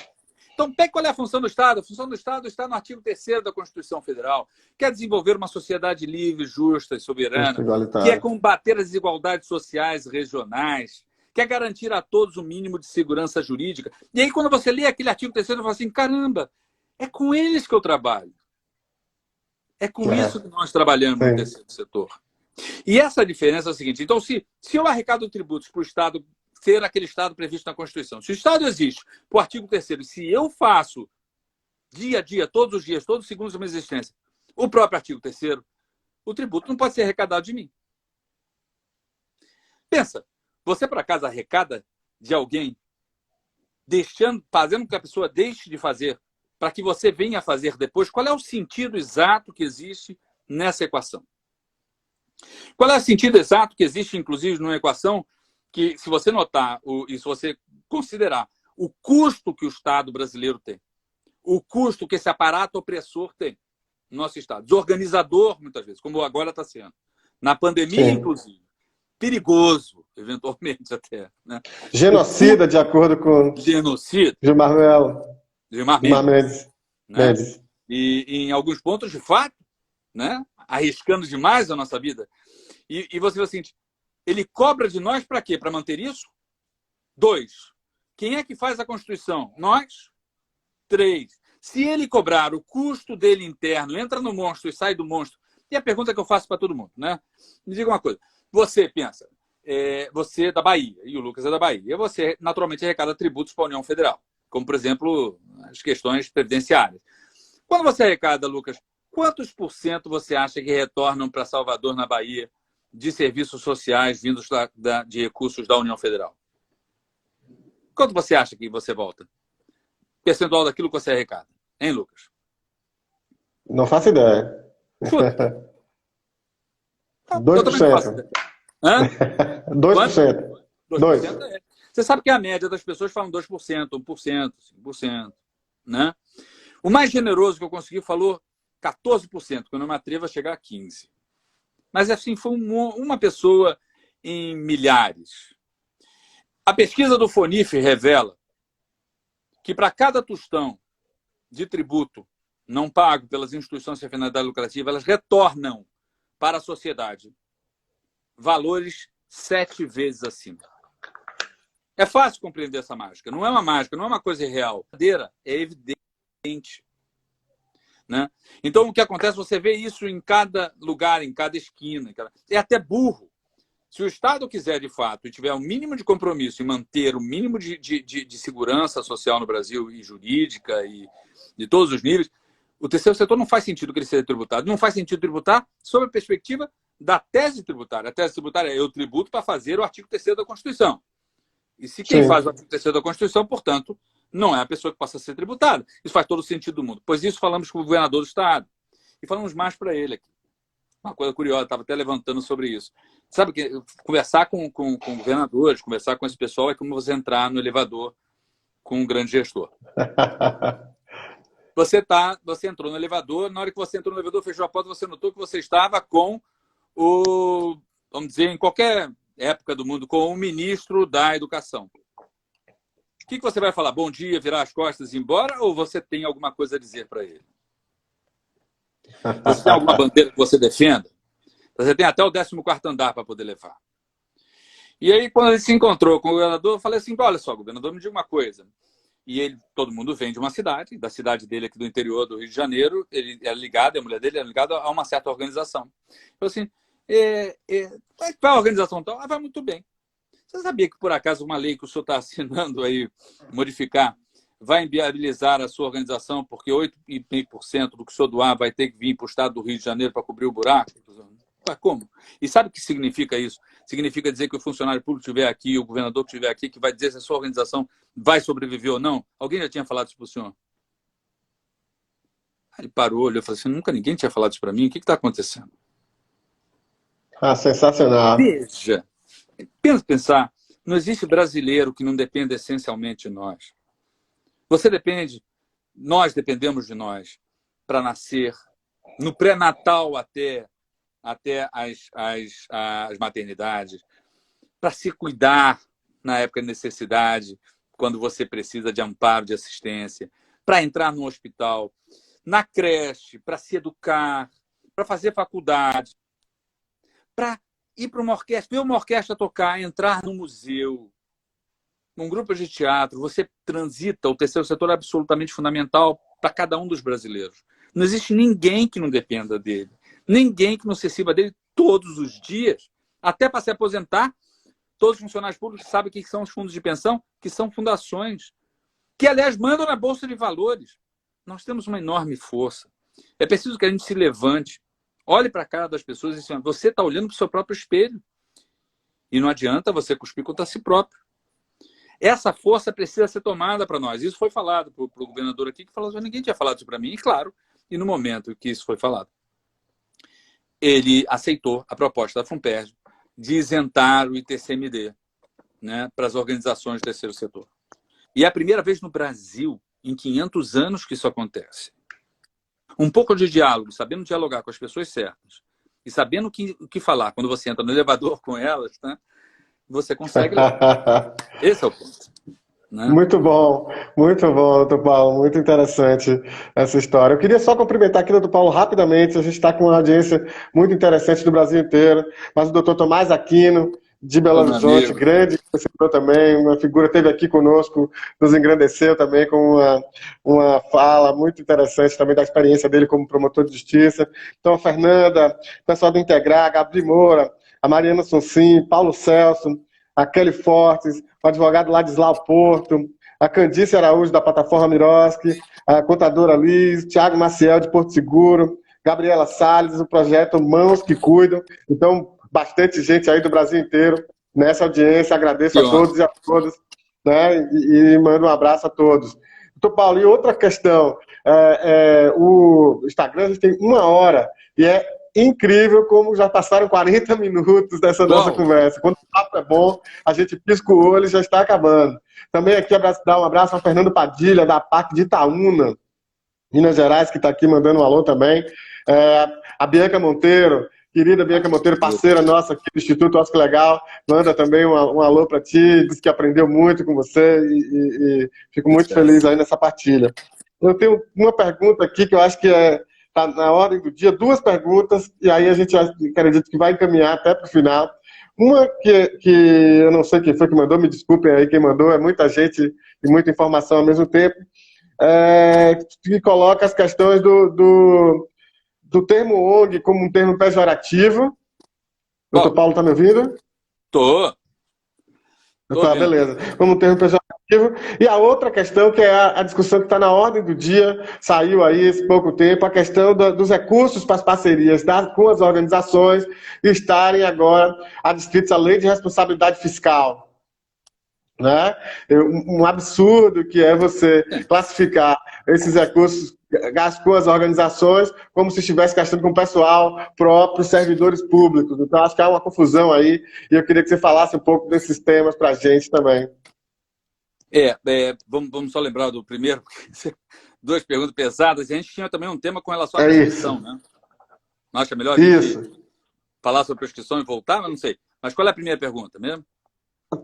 Então, qual é a função do Estado? A função do Estado está no artigo 3º da Constituição Federal, que é desenvolver uma sociedade livre, justa e soberana, que é combater as desigualdades sociais regionais, que é garantir a todos o mínimo de segurança jurídica. E aí, quando você lê aquele artigo 3º, você fala assim, caramba, é com eles que eu trabalho. É com isso que nós trabalhamos no terceiro setor. E essa diferença é a seguinte, então, se eu arrecado tributos para o Estado ser aquele Estado previsto na Constituição, se o Estado existe, para o artigo 3º, se eu faço dia a dia, todos os dias, todos os segundos da minha existência, o próprio artigo 3º, o tributo não pode ser arrecadado de mim. Pensa, você, por acaso, arrecada de alguém, fazendo com que a pessoa deixe de fazer, para que você venha a fazer depois? Qual é o sentido exato que existe nessa equação? Qual é o sentido exato que existe, inclusive, numa equação que, se você notar e se você considerar o custo que o Estado brasileiro tem, o custo que esse aparato opressor tem no nosso Estado, desorganizador, muitas vezes, como agora está sendo, na pandemia, inclusive, perigoso, eventualmente até. Né? Genocida, de acordo com genocida. Gilmar Mendes. Né? E em alguns pontos, de fato, né? Arriscando demais a nossa vida. E você vê o seguinte, ele cobra de nós para quê? Para manter isso? 2. Quem é que faz a Constituição? Nós. 3. Se ele cobrar o custo dele interno, entra no monstro e sai do monstro, e a pergunta que eu faço para todo mundo, né? Me diga uma coisa, você pensa, você é da Bahia, e o Lucas é da Bahia, e você naturalmente arrecada tributos para a União Federal, como, por exemplo, as questões previdenciárias. Quando você arrecada, Lucas, quantos por cento você acha que retornam para Salvador, na Bahia, de serviços sociais vindos de recursos da União Federal? Quanto você acha que você volta? Percentual daquilo que você arrecada. Hein, Lucas? Não faço ideia. Chuta. Eu também não faço 2%. ideia. Hã? 2%. 2%? É. Você sabe que a média das pessoas falam 2%, 1%, 5%. Né? O mais generoso que eu consegui falou 14%, quando eu me atrevo a chegar a 15%. Mas assim, foi uma pessoa em milhares. A pesquisa do FONIF revela que para cada tostão de tributo não pago pelas instituições sem finalidade lucrativa, elas retornam para a sociedade valores 7 vezes acima. É fácil compreender essa mágica. Não é uma mágica, não é uma coisa irreal. A verdadeira é evidente. Né? Então, o que acontece, você vê isso em cada lugar, em cada esquina. É até burro. Se o Estado quiser, de fato, e tiver o mínimo de compromisso em manter o mínimo de segurança social no Brasil, e jurídica, e de todos os níveis, o terceiro setor não faz sentido que ele seja tributado. Não faz sentido tributar sob a perspectiva da tese tributária. A tese tributária é eu tributo para fazer o artigo 3º da Constituição. E se quem faz o artigo 3º da Constituição, portanto, não é a pessoa que possa ser tributada. Isso faz todo o sentido do mundo. Pois isso falamos com o governador do Estado. E falamos mais para ele aqui. Uma coisa curiosa, estava até levantando sobre isso. Sabe que conversar com governadores, conversar com esse pessoal é como você entrar no elevador com um grande gestor. Você entrou no elevador, na hora que você entrou no elevador, fechou a porta, você notou que você estava com vamos dizer, em qualquer época do mundo, com o ministro da Educação. O que você vai falar? Bom dia, virar as costas e ir embora? Ou você tem alguma coisa a dizer para ele? Você tem alguma bandeira que você defenda? Você tem até o 14º andar para poder levar. E aí, quando ele se encontrou com o governador, eu falei assim, olha só, governador, me diga uma coisa. E todo mundo vem de uma cidade, da cidade dele aqui do interior do Rio de Janeiro, ele é ligado, a mulher dele é ligada a uma certa organização. Eu falei assim, como é que vai a organização tal? Vai muito bem. Você sabia que, por acaso, uma lei que o senhor está assinando aí, modificar, vai inviabilizar a sua organização, porque 8,5% do que o senhor doar vai ter que vir para o estado do Rio de Janeiro para cobrir o buraco? Como? E sabe o que significa isso? Significa dizer que o funcionário público estiver aqui, o governador que estiver aqui, que vai dizer se a sua organização vai sobreviver ou não? Alguém já tinha falado isso para o senhor? Aí ele parou, olhou e falou assim, nunca ninguém tinha falado isso para mim, o que está acontecendo? Sensacional. Veja, pensar, não existe brasileiro que não dependa essencialmente de nós. Você depende, nós dependemos de nós para nascer, no pré-natal até as maternidades, para se cuidar na época de necessidade, quando você precisa de amparo, de assistência, para entrar no hospital, na creche, para se educar, para fazer faculdade, para ir para uma orquestra, ver uma orquestra tocar, entrar no museu, num grupo de teatro. Você transita, o terceiro setor é absolutamente fundamental para cada um dos brasileiros. Não existe ninguém que não dependa dele. Ninguém que não se sirva dele todos os dias, até para se aposentar. Todos os funcionários públicos sabem o que são os fundos de pensão, que são fundações, que, aliás, mandam na Bolsa de Valores. Nós temos uma enorme força. É preciso que a gente se levante, olhe para a cara das pessoas e diga, você está olhando para o seu próprio espelho. E não adianta você cuspir contra si próprio. Essa força precisa ser tomada para nós. Isso foi falado para o governador aqui, que falou que ninguém tinha falado isso para mim. E, claro, e no momento que isso foi falado, ele aceitou a proposta da FUNPERJ de isentar o ITCMD, né, para as organizações do terceiro setor. E é a primeira vez no Brasil, em 500 anos, que isso acontece. Um pouco de diálogo, sabendo dialogar com as pessoas certas e sabendo o que falar quando você entra no elevador com elas, né, você consegue. Esse é o ponto. Né? Muito bom, doutor Paulo, muito interessante essa história. Eu queria só cumprimentar aqui o doutor Paulo rapidamente, a gente está com uma audiência muito interessante do Brasil inteiro, mas o doutor Tomás Aquino, de Belo Ô, meu Horizonte, amigo. grande conhecedor também, uma figura esteve aqui conosco, nos engrandeceu também com uma fala muito interessante também da experiência dele como promotor de justiça. Então, a Fernanda, o pessoal do Integrar, Gabi Moura, a Mariana Sonsim, Paulo Celso, a Kelly Fortes, o advogado Ladislau Porto, a Candice Araújo, da plataforma Miroski, a contadora Liz, Tiago Maciel, de Porto Seguro, Gabriela Salles, o projeto Mãos que Cuidam. Então, bastante gente aí do Brasil inteiro nessa audiência. Agradeço Que a honra. todos e a todas, né? E mando um abraço a todos. Então, Paulo, e outra questão. O Instagram a gente tem 1 hora e é incrível como já passaram 40 minutos dessa nossa Uau! conversa. Quando o papo é bom, a gente pisca o olho e já está acabando. Também aqui dar um abraço ao Fernando Padilha, da PAC de Itaúna, Minas Gerais, que está aqui mandando um alô também. A Bianca Monteiro, querida Bianca Monteiro, parceira nossa aqui do Instituto Oscar Legal, manda também um alô para ti, diz que aprendeu muito com você e fico muito feliz aí nessa partilha. Eu tenho uma pergunta aqui que eu acho que está na ordem do dia, 2 perguntas, e aí a gente acredito que vai encaminhar até para o final. Uma que eu não sei quem foi que mandou, me desculpem aí quem mandou, é muita gente e muita informação ao mesmo tempo, que coloca as questões do termo ONG como um termo pejorativo. Doutor Bom, Paulo, está me ouvindo? tô Tá, vendo. beleza. Como um termo pejorativo. E a outra questão, que é a discussão que está na ordem do dia, saiu aí esse pouco tempo, a questão dos recursos para as parcerias com as organizações estarem agora adscritos à Lei de Responsabilidade Fiscal. Né? Um absurdo que é você classificar esses recursos gastos com as organizações como se estivesse gastando com o pessoal próprio, servidores públicos. Então, acho que há uma confusão aí e eu queria que você falasse um pouco desses temas para a gente também. Vamos só lembrar do primeiro, porque 2 perguntas pesadas. A gente tinha também um tema com relação à É prescrição, isso. né? Não acha melhor a Isso. gente falar sobre prescrição e voltar? Mas não sei. Mas qual é a primeira pergunta mesmo?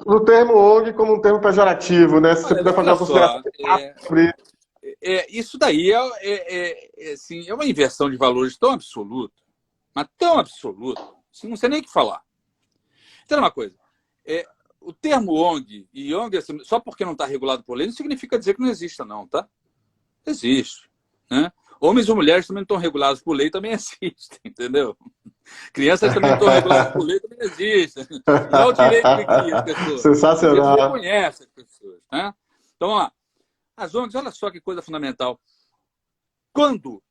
O termo ONG como um termo pejorativo, né? Se você puder fazer Olha uma consideração só, sobre isso daí assim, é uma inversão de valores tão absoluta, mas tão absoluta, assim, não sei nem o que falar. Então, uma coisa, o termo ONG, e ONG, assim, só porque não está regulado por lei, não significa dizer que não exista, não, tá? Existe. Né? Homens e mulheres também não estão regulados por lei, também existem, entendeu? Crianças também não estão reguladas por lei, também existem. Não é o direito que cria as pessoas. O direito Sensacional. reconhece as pessoas. Né? Então, vamos lá. As ONGs, olha só que coisa fundamental. Quando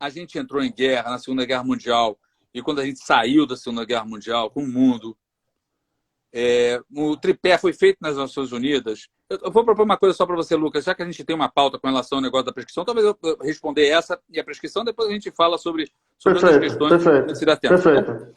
a gente entrou em guerra, na Segunda Guerra Mundial, e quando a gente saiu da Segunda Guerra Mundial com o mundo, o tripé foi feito nas Nações Unidas. Eu vou propor uma coisa só para você, Lucas, já que a gente tem uma pauta com relação ao negócio da prescrição, talvez eu responder essa e a prescrição, depois a gente fala sobre outras Perfeito, questões perfeito, se dá tempo. perfeito.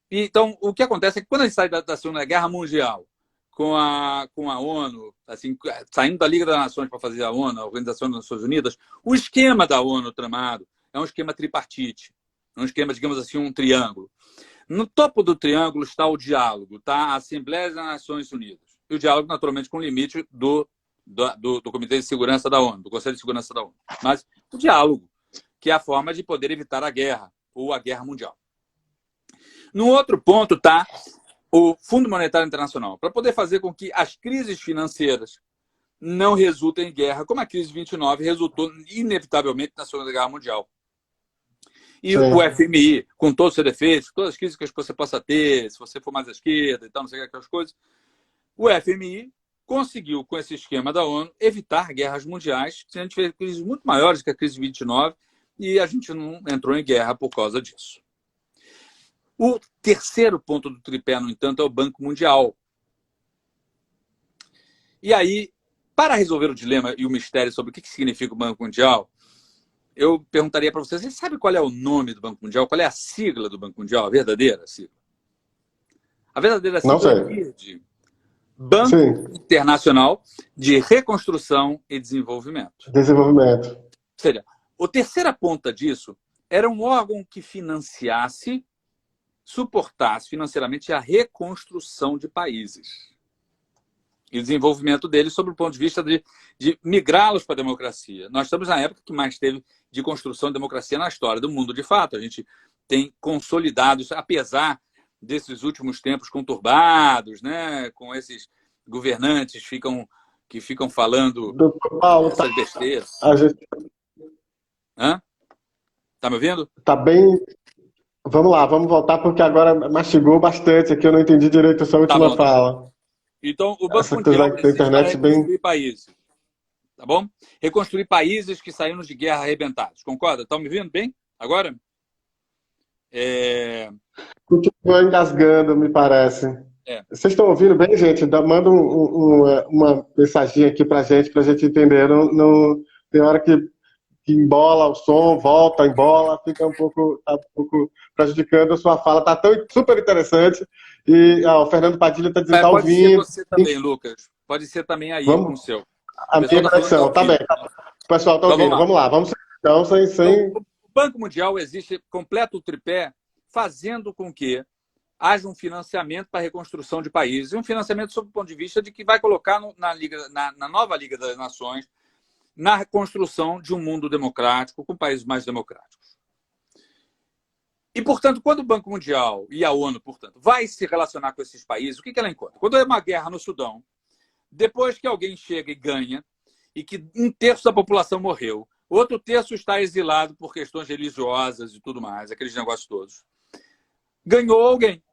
Então, o que acontece é que quando a gente sai da Segunda Guerra Mundial com a ONU, assim, saindo da Liga das Nações para fazer a ONU, a Organização das Nações Unidas, o esquema da ONU tramado é um esquema tripartite, é um esquema, digamos assim, um triângulo. No topo do triângulo está o diálogo, tá? A Assembleia das Nações Unidas. E o diálogo, naturalmente, com o limite do Comitê de Segurança da ONU, do Conselho de Segurança da ONU. Mas o diálogo, que é a forma de poder evitar a guerra, ou a guerra mundial. No outro ponto está o Fundo Monetário Internacional, para poder fazer com que as crises financeiras não resultem em guerra, como a crise de 29 resultou inevitavelmente na Segunda Guerra Mundial. E Sim. o FMI, com todos os seus defeitos, todas as críticas que você possa ter, se você for mais à esquerda e tal, não sei aquelas coisas, o FMI conseguiu, com esse esquema da ONU, evitar guerras mundiais. A gente fez crises muito maiores que a crise de 29 e a gente não entrou em guerra por causa disso. O terceiro ponto do tripé, no entanto, é o Banco Mundial. E aí, para resolver o dilema e o mistério sobre o que significa o Banco Mundial, eu perguntaria para vocês, você sabe qual é o nome do Banco Mundial? Qual é a sigla do Banco Mundial? A verdadeira sigla? A verdadeira sigla Não sei. é BIRD. Banco Sim. Internacional de Reconstrução e Desenvolvimento. Desenvolvimento. Ou seja, a terceira ponta disso era um órgão que financiasse, suportasse financeiramente a reconstrução de países e o desenvolvimento deles sob o ponto de vista de migrá-los para a democracia. Nós estamos na época que mais teve de construção de democracia na história do mundo, de fato. A gente tem consolidado isso, apesar desses últimos tempos conturbados, né? Com esses governantes que ficam falando Doutor Paulo, essas besteiras. a gente Hã? Tá me ouvindo? tá bem. Vamos lá, vamos voltar porque agora mastigou bastante aqui, eu não entendi direito a sua Tá última bom, tá bom. fala. Então, o Banco Essa coisa Mundial da existe para internet bem. reconstruir países, tá bom? Reconstruir países que saíram de guerra arrebentados. Concorda? Estão me ouvindo bem agora? Continua engasgando, me parece. É. Vocês estão ouvindo bem, gente? Manda uma mensagem aqui pra gente entender. Tem hora que embola o som, volta, embola, fica tá um pouco prejudicando a sua fala. Tá tão super interessante. E o Fernando Padilha está dizendo que está Pode ser ouvindo. você também, Lucas. Pode ser também aí com o seu. A minha conexão, tá bem. O pessoal está ouvindo. Vamos lá, vamos então, sem... Então, o Banco Mundial existe, completa o tripé, fazendo com que haja um financiamento para a reconstrução de países. E um financiamento sob o ponto de vista de que vai colocar na nova Liga das Nações na construção de um mundo democrático, com países mais democráticos. E, portanto, quando o Banco Mundial e a ONU, portanto, vai se relacionar com esses países, o que ela encontra? Quando é uma guerra no Sudão, depois que alguém chega e ganha, e que 1/3 da população morreu, outro terço está exilado por questões religiosas e tudo mais, aqueles negócios todos, ganhou alguém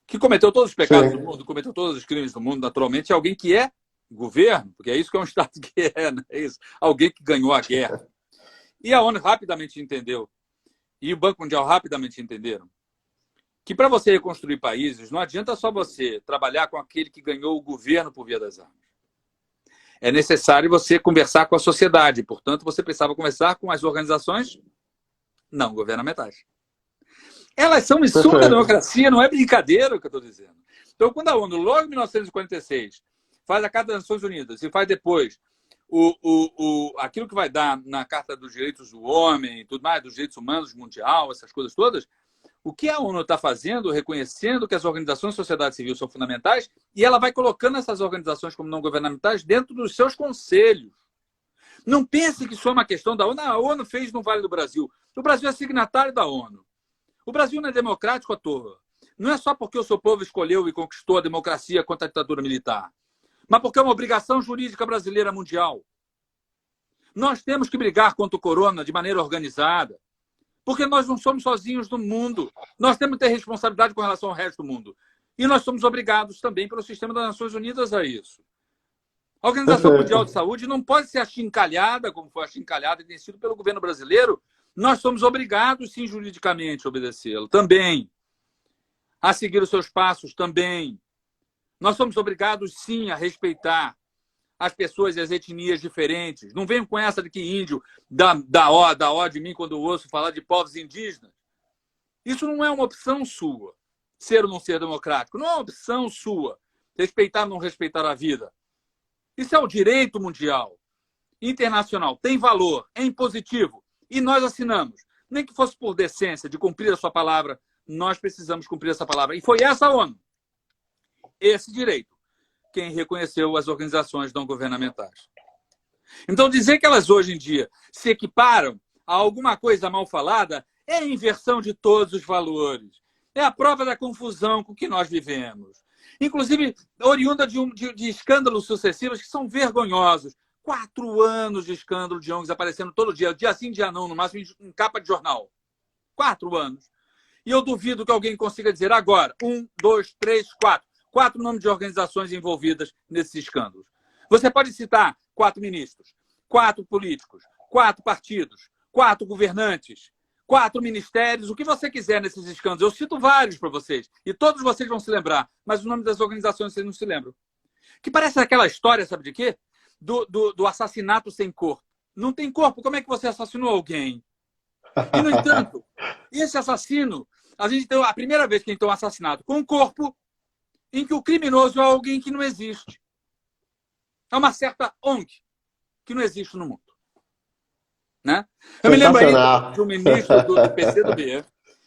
que cometeu todos os pecados do mundo, cometeu todos os crimes do mundo, naturalmente, é alguém que é governo, porque é isso que é um Estado que é, né? É isso. Alguém que ganhou a guerra. E a ONU rapidamente entendeu, e o Banco Mundial rapidamente entenderam, que para você reconstruir países, não adianta só você trabalhar com aquele que ganhou o governo por via das armas. É necessário você conversar com a sociedade. Portanto, você precisava conversar com as organizações não governamentais. Elas são insumo da democracia, não é brincadeira o que eu estou dizendo. Então, quando a ONU, logo em 1946, faz a Carta das Nações Unidas e faz depois aquilo que vai dar na Carta dos Direitos do Homem, tudo mais, dos Direitos Humanos Mundial, essas coisas todas, o que a ONU está fazendo, reconhecendo que as organizações da sociedade civil são fundamentais, e ela vai colocando essas organizações como não governamentais dentro dos seus conselhos. Não pense que isso é uma questão da ONU. A ONU fez no Vale do Brasil. O Brasil é signatário da ONU. O Brasil não é democrático à toa. Não é só porque o seu povo escolheu e conquistou a democracia contra a ditadura militar, mas porque é uma obrigação jurídica brasileira mundial. Nós temos que brigar contra o corona de maneira organizada, porque nós não somos sozinhos no mundo. Nós temos que ter responsabilidade com relação ao resto do mundo. E nós somos obrigados também pelo sistema das Nações Unidas a isso. A Organização Mundial de Saúde não pode ser achincalhada, como foi achincalhada e tem sido pelo governo brasileiro. Nós somos obrigados, sim, juridicamente, a obedecê-lo também. A seguir os seus passos também. Nós somos obrigados, sim, a respeitar as pessoas e as etnias diferentes. Não venham com essa de que índio dá ó de mim quando eu ouço falar de povos indígenas. Isso não é uma opção sua, ser ou não ser democrático. Não é uma opção sua, respeitar ou não respeitar a vida. Isso é o direito mundial, internacional. Tem valor, é impositivo. E nós assinamos. Nem que fosse por decência de cumprir a sua palavra, nós precisamos cumprir essa palavra. E foi essa a ONU, esse direito, quem reconheceu as organizações não governamentais. Então, dizer que elas hoje em dia se equiparam a alguma coisa mal falada é a inversão de todos os valores. É a prova da confusão com que nós vivemos. Inclusive, oriunda de escândalos sucessivos que são vergonhosos. 4 anos de escândalo de ONGs aparecendo todo dia sim, dia não, no máximo em capa de jornal. 4 anos. E eu duvido que alguém consiga dizer agora, 1, 2, 3, 4. 4 nomes de organizações envolvidas nesses escândalos. Você pode citar 4 ministros, 4 políticos, 4 partidos, 4 governantes, 4 ministérios, o que você quiser nesses escândalos. Eu cito vários para vocês, e todos vocês vão se lembrar, mas o nome das organizações vocês não se lembram. Que parece aquela história, sabe de quê? Do assassinato sem corpo. Não tem corpo, como é que você assassinou alguém? E, no entanto, esse assassino, a primeira vez que a gente tem um assassinato com um corpo em que o criminoso é alguém que não existe. É uma certa ONG que não existe no mundo. Né? Eu me lembro ainda de um ministro do PCdoB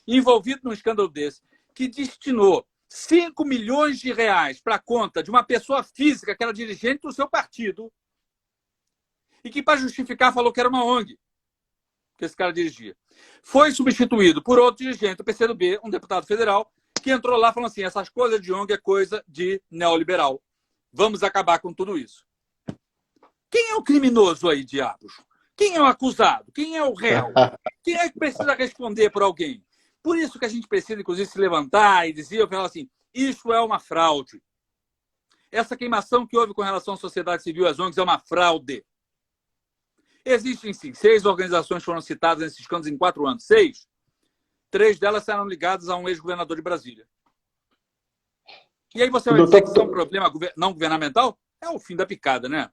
envolvido num escândalo desse, que destinou 5 milhões de reais para a conta de uma pessoa física que era dirigente do seu partido e que, para justificar, falou que era uma ONG que esse cara dirigia. Foi substituído por outro dirigente do PCdoB, um deputado federal, que entrou lá falando assim, essas coisas de ONG é coisa de neoliberal. Vamos acabar com tudo isso. Quem é o criminoso aí, diabos? Quem é o acusado? Quem é o réu? Quem é que precisa responder por alguém? Por isso que a gente precisa, inclusive, se levantar e dizer, eu falo assim, isso é uma fraude. Essa queimação que houve com relação à sociedade civil e às ONGs é uma fraude. Existem, sim, 6 organizações foram citadas nesses escândalos em 4 anos. 6. 3 delas eram ligadas a um ex-governador de Brasília. E aí você vai dizer que isso é um problema não governamental? É o fim da picada, né?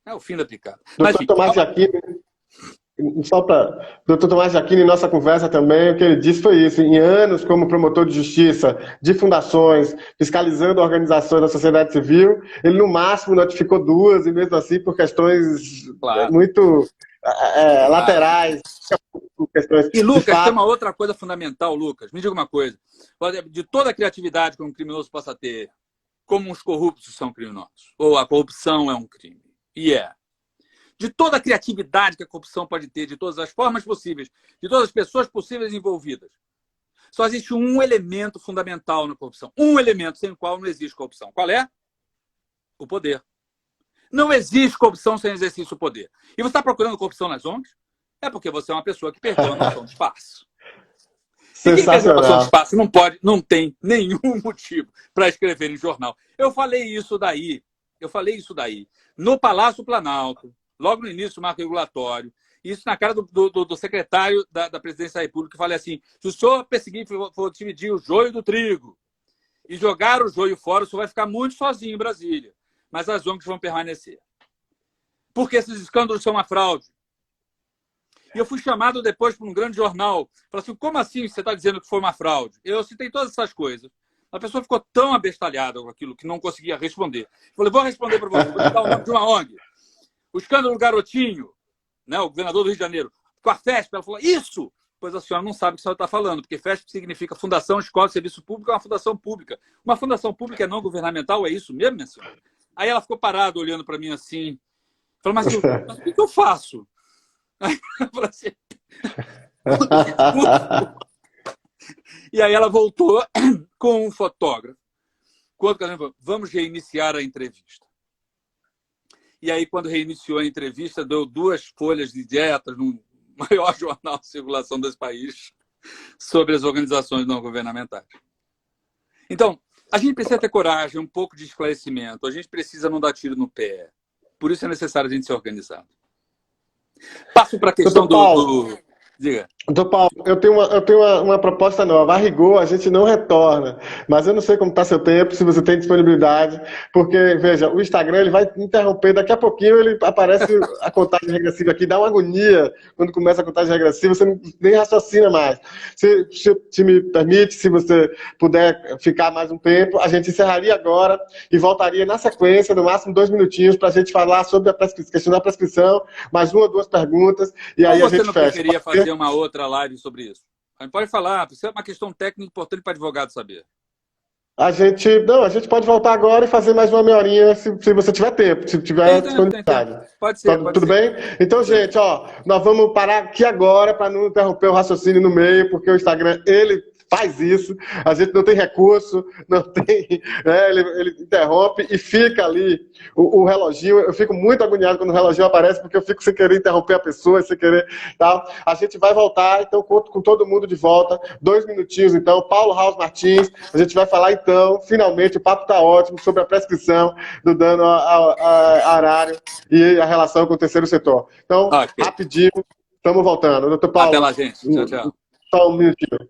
É o fim da picada. Doutor Tomás de Aquino, só para doutor Tomás de Aquino, em nossa conversa também, o que ele disse foi isso. Em anos como promotor de justiça, de fundações, fiscalizando organizações da sociedade civil, ele no máximo notificou 2, e mesmo assim por questões muito laterais. Questões e, Lucas, tem uma outra coisa fundamental, Lucas. Me diga uma coisa. De toda a criatividade que um criminoso possa ter, como os corruptos são criminosos, ou a corrupção é um crime. E de toda a criatividade que a corrupção pode ter, de todas as formas possíveis, de todas as pessoas possíveis envolvidas, só existe um elemento fundamental na corrupção. Um elemento sem o qual não existe corrupção. Qual é? O poder. Não existe corrupção sem exercício do poder. E você está procurando corrupção nas ONGs? É porque você é uma pessoa que perdeu a noção de espaço. E quem perdeu a noção de espaço não tem nenhum motivo para escrever em jornal. Eu falei isso daí no Palácio Planalto, logo no início do marco regulatório, isso na cara do secretário da Presidência da República, que falei assim, se o senhor perseguir, for dividir o joio do trigo e jogar o joio fora, o senhor vai ficar muito sozinho em Brasília. Mas as ONGs vão permanecer. Porque esses escândalos são uma fraude. E eu fui chamado depois por um grande jornal. Falei assim, como assim você está dizendo que foi uma fraude? Eu citei todas essas coisas. A pessoa ficou tão abestalhada com aquilo que não conseguia responder. Eu falei, vou responder para você. Vou citar o nome de uma ONG. O escândalo do Garotinho, né, o governador do Rio de Janeiro, com a FESP, ela falou, isso! Pois a senhora não sabe o que a senhora está falando, porque FESP significa Fundação Escola de Serviço Público, é uma fundação pública. Uma fundação pública não governamental, é isso mesmo, minha senhora? Aí ela ficou parada, olhando para mim assim, falou, mas o que eu faço? Aí eu falei assim, e aí ela voltou com um fotógrafo. Quando ela falou, vamos reiniciar a entrevista. E aí, quando reiniciou a entrevista, deu 2 folhas de dietas no maior jornal de circulação desse país sobre as organizações não governamentais. Então, a gente precisa ter coragem, um pouco de esclarecimento. A gente precisa não dar tiro no pé. Por isso é necessário a gente ser organizado. Passo para a questão do... Diga. Doutor Paulo, eu tenho uma proposta nova. A rigor, a gente não retorna. Mas eu não sei como está seu tempo, se você tem disponibilidade. Porque, veja, o Instagram ele vai interromper. Daqui a pouquinho ele aparece a contagem regressiva aqui. Dá uma agonia quando começa a contagem regressiva. Você nem raciocina mais. Se me permite, se você puder ficar mais um tempo, a gente encerraria agora e voltaria na sequência, no máximo 2 minutinhos, para a gente falar sobre a questão da prescrição, mais 1 ou 2 perguntas, e aí a gente fecha. Você não preferia fazer uma outra live sobre isso? A gente pode falar, isso é uma questão técnica importante para advogado saber. A gente pode voltar agora e fazer mais 1 meia horinha, se você tiver tempo, se tiver disponibilidade. Pode ser. Tudo bem? Então, gente, nós vamos parar aqui agora para não interromper o raciocínio no meio, porque o Instagram, ele faz isso, a gente não tem recurso, não tem, né, ele interrompe e fica ali o reloginho. Eu fico muito agoniado quando o reloginho aparece, porque eu fico sem querer interromper a pessoa, sem querer, tal. A gente vai voltar, então conto com todo mundo de volta, 2 minutinhos então, Paulo Raus Martins, a gente vai falar então, finalmente, o papo está ótimo, sobre a prescrição do dano ao erário e a relação com o terceiro setor. Então, rapidinho, estamos voltando. Doutor Paulo. Até lá, gente. Tchau, tchau. Só 1 minutinho.